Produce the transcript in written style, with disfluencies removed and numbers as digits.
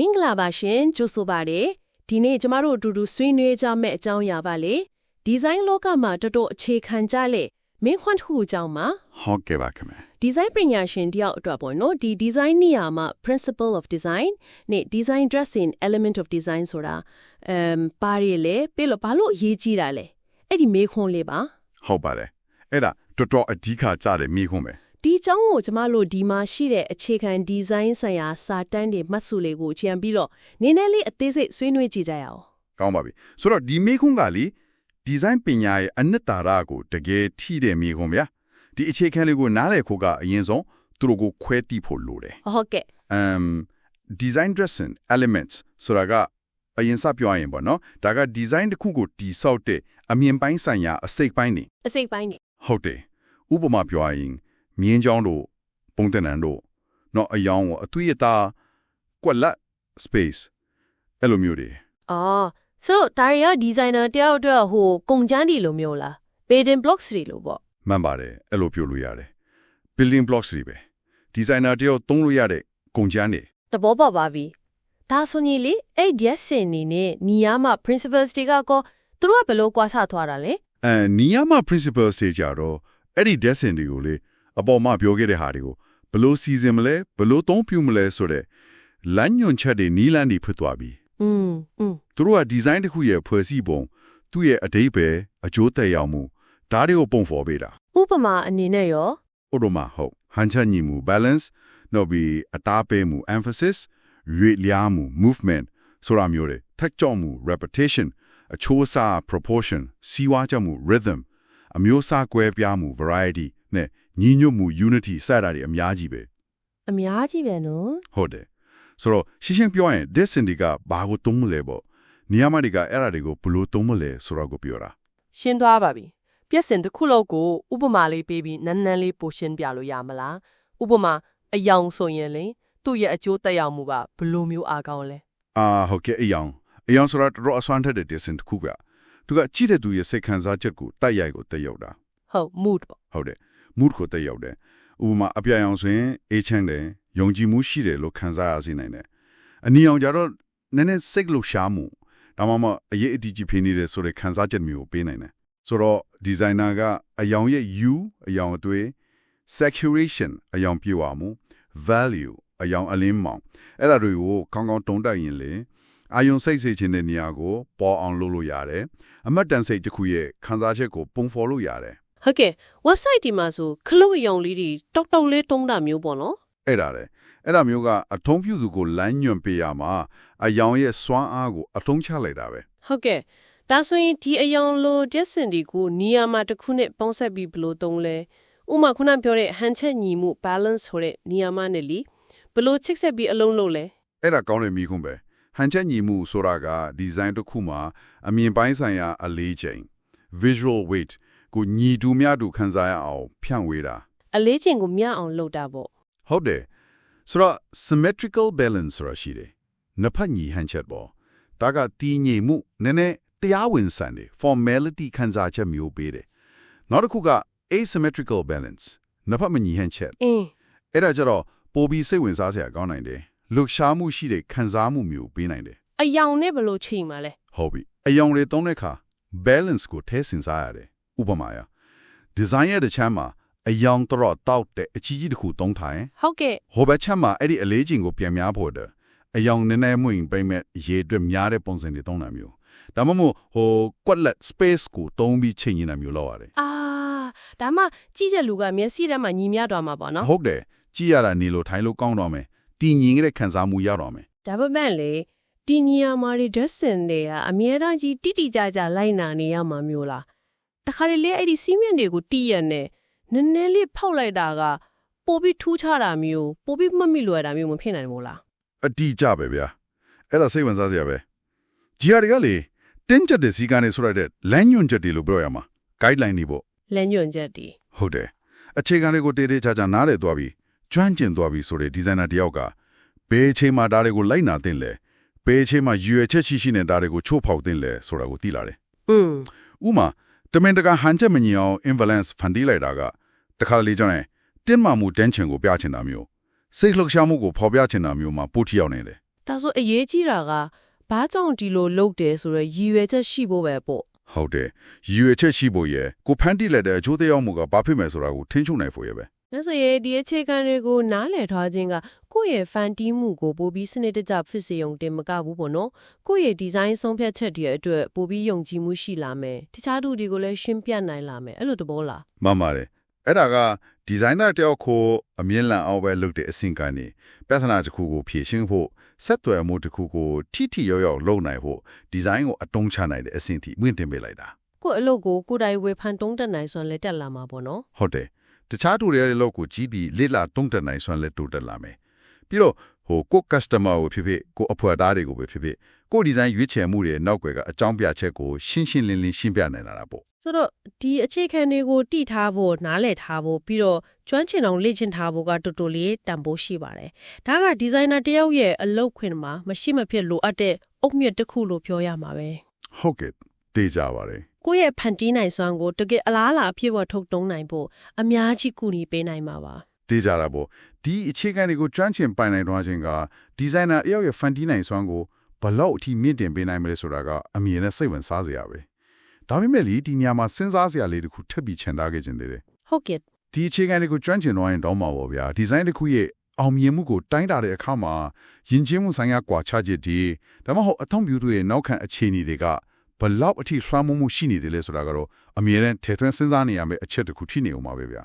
မင်္ဂလာပါရှင်ကြိုဆိုပါတယ်ဒီနေ့ကျမတို့အတူတူဆွေးနွေးကြမယ့်အကြောင်းအရာပါလေဒီဇိုင်းလောကမှာတော်တော်အခြေခံကြလေမင်းခွန်းတစ်ခုအကြောင်းမှာဟုတ်ကဲ့ပါခင်ဗျဒီဇိုင်းပညာရှင်တယောက်အတွက်ပေါ့နော်ဒီဒီဇိုင်းနေရာမှာ principle of design နဲ့ design dressing element of design ဆိုတာပါရလေပြီးတော့ဘာလို့အရေးကြီးတာလဲအဲ့ဒီမေးခွန်းလေးပါဟုတ်ပါတယ်အဲ့ဒါတော်တော်အဓိကကြတယ်မေးခွန်းပဲဒီအကြောင်းကိုကျမတို့ဒီမှာရှိတဲ့အခြေခံဒီဇိုင်းဆိုင်ရာစာတမ်းတွေမှတ်စုလေးကိုကြံပြီးတော့နည်းနည်းလေးအသေးစိတ်ဆွေးနွေးကြည့်ကြရအောင်ကောင်းပါပြီဆိုတော့ဒီမေးခွန်းကလေဒီဇိုင်းပညာရဲ့အနှစ်သာရကိုတကယ်ထိတဲ့မေးခွန်းဗျာဒီအခြေခံလေးကိုနားလည်ဖို့ကအရင်ဆုံးသူတို့ကိုခွဲတိဖို့လိုတယ်ဟုတ်ကဲ့design dressing elements ဆိုတာကအရင်စပြောရင်ပေါ့နော်ဒါက design တစ်ခုကိုတိဆောက်တဲ့အမြင်ပိုင်းဆိုင်ရာအစိတ်ပိုင်းနေဟုတ်တယ်ဥပမာပြောရင်မြင်းချောင်းတို့ပုံတနန်တို့နော်အယောင်ကိုအသွေးအသားကွက်လက် space အဲ့လိုမျိုးတွေဆိုဒါရီယာဒီဇိုင်နာတယောက်အတွက်ဟိုကုန်ကျန်းဒီလိုမျိုးလား building blocks တွေလို့ပေါ့မှန်ပါတယ်အဲ့လိုပြောလို့ရတယ် building blocks တွေပဲဒီဇိုင်နာတယောက်သုံးလို့ရတဲ့ကုန်ကျန်းတွေတဘောပေါက်ပါပြီဒါဆိုရင်လေအဲ့ design နေနဲ့နီယာမ principles တွေကကောသူတို့ကဘယ်လိုကွာဆသွားတာလဲနီယာမ principles တွေကြတော့အဲ့ဒီ design တွေကိုလေအပေါ်မှာပြောခဲ့တဲ့ဟာတွေကိုဘလို့စီစဉ်မလဲဘလို့သုံးပြမလဲဆိုတဲ့လမ်းညွှန်ချက်တွေနီးလန်းတွေဖြစ်သွားပြီသူတို့ကဒီဇိုင်းတစ်ခုရဲ့ဖွဲ့စည်းပုံသူ့ရဲ့အဓိပ္ပာယ်အကျိုးသက်ရောက်မှုဒါတွေကိုပုံဖော်ပေးတာဥပမာအနေနဲ့ရောဥပမာဟုတ်ဟန်ချက်ညီမှု balance နောက်ပြီးအသားပေးမှု emphasis ရွေ့လျားမှု movement ဆိုတာမျိုးတွေထက်ကြော့မှု repetition အချိုးအစား proportion စီးဝါးချက်မှု rhythm အမျိုးအစားကွဲပြားမှု variety နဲ့ညီညွတ်မှု unity စတာတွေအများကြီးပဲနော်ဟုတ်တယ်ဆိုတော့ရှင်းရှင်းပြောရင် this indica ဘာကိုသုံးမလဲပေါ့နေရာမှာဒီကအဲ့ဒါတွေကိုဘယ်လိုသုံးမလဲဆိုတာကိုပြောတာရှင်းသွားပါပြီပြည့်စင်တစ်ခုလောက်ကိုဥပမာလေးပေးပြီးနန်းနန်းလေးပိုရှင်းပြလို့ရမလားဥပမာအယောင်ဆိုရင်လေသူ့ရဲ့အကျိုးသက်ရောက်မှုကဘယ်လိုမျိုးအားကောင်းလဲဟုတ်ကဲ့အယောင်ဆိုတာတော့အစွမ်းထက်တဲ့ descent တစ်ခုကသူကကြည့်တဲ့သူရဲ့စိတ်ခံစားချက်ကိုတိုက်ရိုက်ကိုတက်ရောက်တာဟုတ် mood ပေါ့ဟုတ်တယ် mood ကိုတက်ရောက်တယ်ဥပမာအပြရောင်ဆိုရင်အေးချမ်းတယ်ယုံကြည်မှုရှိတယ်လို့ခံစားရစေနိုင်တယ်အနီအောင်ကြတော့နည်းနည်းစိတ်လှုပ်ရှားမှုဒါမှမဟုတ်အရေးအကြီးဖြစ်နေတယ်ဆိုတဲ့ခံစားချက်မျိုးကိုပေးနိုင်တယ်ဆိုတော့ဒီဇိုင်နာကအယောင်ရဲ့ U အယောင်အသွေး saturation အယောင်ပြည့်ဝမှု value အယောင်အလင်းမောင်အဲ့ဒါတွေကိုကောင်းကောင်းတုံးတက်ရင်လေအာယုံစိတ်စေခြင်းတဲ့နေရာကိုပေါ်အောင်လုပ်လို့ရတယ်အမတ်တန်စိတ်တစ်ခုရဲ့ခံစားချက်ကိုပုံဖော်လို့ရတယ်ဟုတ်ကဲ့ website ဒီမှာဆိုခလုတ်အယောင်လေးတွေတောက်တောက်လေးတုံးတာမျိုးပေါ့နော်အဲ့ဒါမျိုးကအထုံးပြုသူကိုလမ်းညွှန်ပေးရမှာအယောင်ရဲ့စွမ်းအားကိုအထုံးချလိုက်တာပဲဟုတ်ကဲ့ဒါဆိုရင်ဒီအယောင်လို design တွေကိုနေရာမှာတစ်ခုနဲ့ပေါင်းဆက်ပြီးဘယ်လိုသုံးလဲဥမာခုနပြောတဲ့ဟန်ချက်ညီမှု balance ဆိုတဲ့နေရာမှာနဲ့လीဘယ်လိုချိတ်ဆက်ပြီးအလုံးလုံးလဲအဲ့ဒါကောင်းတဲ့မိခွန်းပဲဟန်ချက်ညီမှုဆိုတာကဒီဇိုင်းတစ်ခုမှာအမြင်ပိုင်းဆိုင်ရာအလေးချိန် visual weight ကိုညီတူမျှတူခံစားရအောင်ဖြန့်ဝေတာအလေးချိန်ကိုမျှအောင်လုပ်တာပေါ့ဟုတ်တယ်ဆိုတော့ symmetrical balance ဆိုတာရှိတယ်နှစ်ဖက်ညီဟန်ချက်ပေါ့ဒါကတည်ငြိမ်မှုနည်းနည်းတရားဝင်ဆန်တယ် formality ခံစားချက်မျိုးပေးတယ်နောက်တစ်ခုက asymmetrical balance နှစ်ဖက်မညီဟန်ချက်အဲ့ဒါကြတော့ပိုပြီးစိတ်ဝင်စားစရာကောင်းနိုင်တယ်လှုပ်ရှားမှုရှိတဲ့ခံစားမှုမျိုးပေးနိုင်တယ်အယောင်နဲ့ဘယ်လိုချိန်မှာလဲဟုတ်ပြီအယောင်တွေသုံးတဲ့အခါ balance ကိုထည့်စဉ်းစားရတယ်ဥပမာရ design ရဲ့တစ်ချမ်းမှာအယောင်တော့တောက်တဲ့အချီကြီးတစ်ခုသုံးထားရင်ဟုတ်ကဲ့ဟိုဘက်ချမ်းမှာအဲ့ဒီအလေးချိန်ကိုပြန်များဖို့တဲ့အယောင်နည်းနည်းမှုရင်ပိမဲ့ရေအတွက်များတဲ့ပုံစံတွေသုံးတာမျိုးဒါမှမဟုတ်ဟိုကွက်လက် space ကိုသုံးပြီးချိန်နေတာမျိုးလောက်ရတယ်ဒါမှကြည့်တဲ့လူကမျက်စိထဲမှာညီမြသွားမှာပေါ့နော်ဟုတ်တယ်ကြည့်ရတာနေလို့ထိုင်လို့ကောင်းတော့မယ်တည်ငြိမ်တဲ့ခံစားမှုရတော့မယ်ဒါပေမဲ့လေဒီနေရာမှာဒီ design တွေကအမြဲတမ်းကြီးတိတိကျကျလိုက်နာနေရမှာမျိုးလားတခါတလေအဲ့ဒီစီးမြင့်တွေကိုတီးရနေနည်းနည်းလေးဖောက်လိုက်တာကပိုပြီးထူးခြားတာမျိုးပိုပြီးမမိလွယ်တာမျိုးမဖြစ်နိုင်ဘူးလားအတီးကြပဲဗျာအဲ့ဒါစိတ်ဝင်စားစရာပဲဂျီအာတွေကလေတင်းကျပ်တဲ့စီကနေဆိုရတဲ့လမ်းညွှန်ချက်တွေလို့ပြောရမှာ guideline တွေပေါ့လမ်းညွှန်ချက်တွေဟုတ်တယ်အခြေခံတွေကိုတေးတေးချာချာနားလည်သွားပြီးကျွမ်းကျင်သွားပြီးဆိုတဲ့ဒီဇိုင်နာတယောက်ကဘယ်အချိန်မှဒါတွေကိုလိုက်နာသင့်လဲဘယ်အချိန်မှရွယ်ချက်ရှိနဲ့ဒါတွေကိုချိုးဖောက်သင့်လဲဆိုတာကိုသိလာတယ်ဥမာတမင်တကာဟန်ချက်မညီအောင် imbalance ဖန်တီးလိုက်တာကတခါလေကြောင်းတင်းမာမှု tension ကိုပြချင်တာမျိုးစိတ်လှုပ်ရှားမှုကိုဖော်ပြချင်တာမျိုးမှာပို့ထီရောက်နေတယ်ဒ ဒါဆိုအရေးကြီးတာကဘာကြောင့်ဒီလိုလုပ်တယ်ဆိုတော့ရည်ရွယ်ချက်ရှိဖို့ပဲပေါ့ ဟုတ်တယ်ရည်ရွယ်ချက်ရှိဖို့ရဲ့ကိုဖန်တီးလိုက်တဲ့အကျိုးသက်ရောက်မှုကဘာဖြစ်မယ်ဆိုတာကိုထင်ချုံနိုင်ဖို့ရဲ့ပဲ ။ဒါဆိုရင်ဒီအခြေခံတွေကိုနားလည်ထားခြင်းကကိုယ့်ရဲ့ဖန်တီးမှုကိုပိုပြီးစနစ်တကျဖြစ်စေုံတင်မကဘူးပေါ့နော်။ကိုယ့်ရဲ့ဒီဇိုင်းဆုံးဖြတ်ချက်တွေအတွက်ပိုပြီးယုံကြည်မှုရှိလာမယ်။တခြားသူတွေကိုလည်းရှင်းပြနိုင်လာမယ်။အဲ့လိုတဘောလား မှန်ပါတယ်အဲ့ဒါကဒီဇိုင်နာတယောက်ကိုအမြင့်လန်အောင်ပဲလုပ်တဲ့အဆင့်ကနေပြဿနာတစ်ခုကိုဖြေရှင်းဖို့ဆက်သွယ်မှုတစ်ခုကိုထိရောက်ရောက်လုပ်နိုင်ဖို့ဒီဇိုင်းကိုအတုံးချနိုင်တဲ့အဆင့်ထိမြင့်တင်ပေးလိုက်တာ ။ကိုယ့်အလုပ်ကိုကိုယ်တိုင်ဝေဖန်တုံးတက်နိုင်ဆိုရင်လည်းတက်လာမှာပေါ့နော် ဟုတ်တယ်တခြားသူတွေရဲ့လုပ်ကိုကြည့်ပြီးလေ့လာတုံးတက်နိုင်စွမ်းလည်းတိုးတက်လာမယ်ပြီးတော့ကို customer ကိုဖြစ်ဖြစ်ကိုအဖွယ်သားတွေကိုပဲဖြစ်ဖြစ်ကိုဒီဇိုင်းရွေးချယ်မှုတွေနောက်ွယ်ကအကြောင်းပြချက်ကိုရှင်းရှင်းလင်းလင်းရှင်းပြနိုင်တာပေါ့ ။ဆိုတော့ဒီအခြေခံတွေကိုတည်ထားဖို့နားလည်ထားဖို့ပြီးတော့ကျွမ်းကျင်အောင်လေ့ကျင့်ထားဖို့ကတော်တော်လေးတန်ဖိုးရှိပါတယ်။ဒါကဒီဇိုင်နာတယောက်ရဲ့အလုပ်ခွင်မှာမရှိမဖြစ်လိုအပ်တဲ့အုတ်မြစ်တစ်ခုလို့ပြောရမှာပဲ ဟုတ်ကဲ့တေးကြပါတယ် ။ကိုယ့်ရဲ့ဖန်တီးနိုင်စွမ်းကိုတကယ်အလားအလာအဖြစ်ပေါ်ထုတ်တုံးနိုင်ဖို့အများကြီးကူညီပေးနိုင်မှာပါ တေးကြတာပေါ့ဒီအခြေခံတွေကိုကျွမ်းကျင်ပိုင်နိုင်သွားခြင်းကဒီဇိုင်နာအယောက်ရဲ့ဖန်တီးနိုင်စွမ်းကိုဘလောက်အထိမြင့်တင်ပေးနိုင်မလဲဆိုတာကအမြင်နဲ့စိတ်ဝင်စားစရာပဲဒါပေမဲ့ဒီညမှာစဉ်းစားစရာလေးတစ်ခုထပ်ပြီးခြံထားခဲ့ခြင်းတည်း ။ဟုတ်ကဲ့ ဒီအခြေခံတွေကိုကျွမ်းကျင်သွားရင်တောင်းပါပေါ့ဗျာဒီဇိုင်းတစ်ခုရဲ့အောင်မြင်မှုကိုတိုင်းတာတဲ့အခါမှာယဉ်ကျေးမှုဆိုင်ရာကွာခြားချက်တွေဒါမှမဟုတ်အထောက်ပြုတွေရဲ့နောက်ခံအခြေအနေတွေကဘလောက်အထိလွှမ်းမိုးမှုရှိနေတယ်လဲဆိုတာကတော့အမြဲတမ်းထည့်သွင်းစဉ်းစားနေရမယ့်အချက်တစ်ခုဖြစ်နေအောင်ပါပဲဗျာ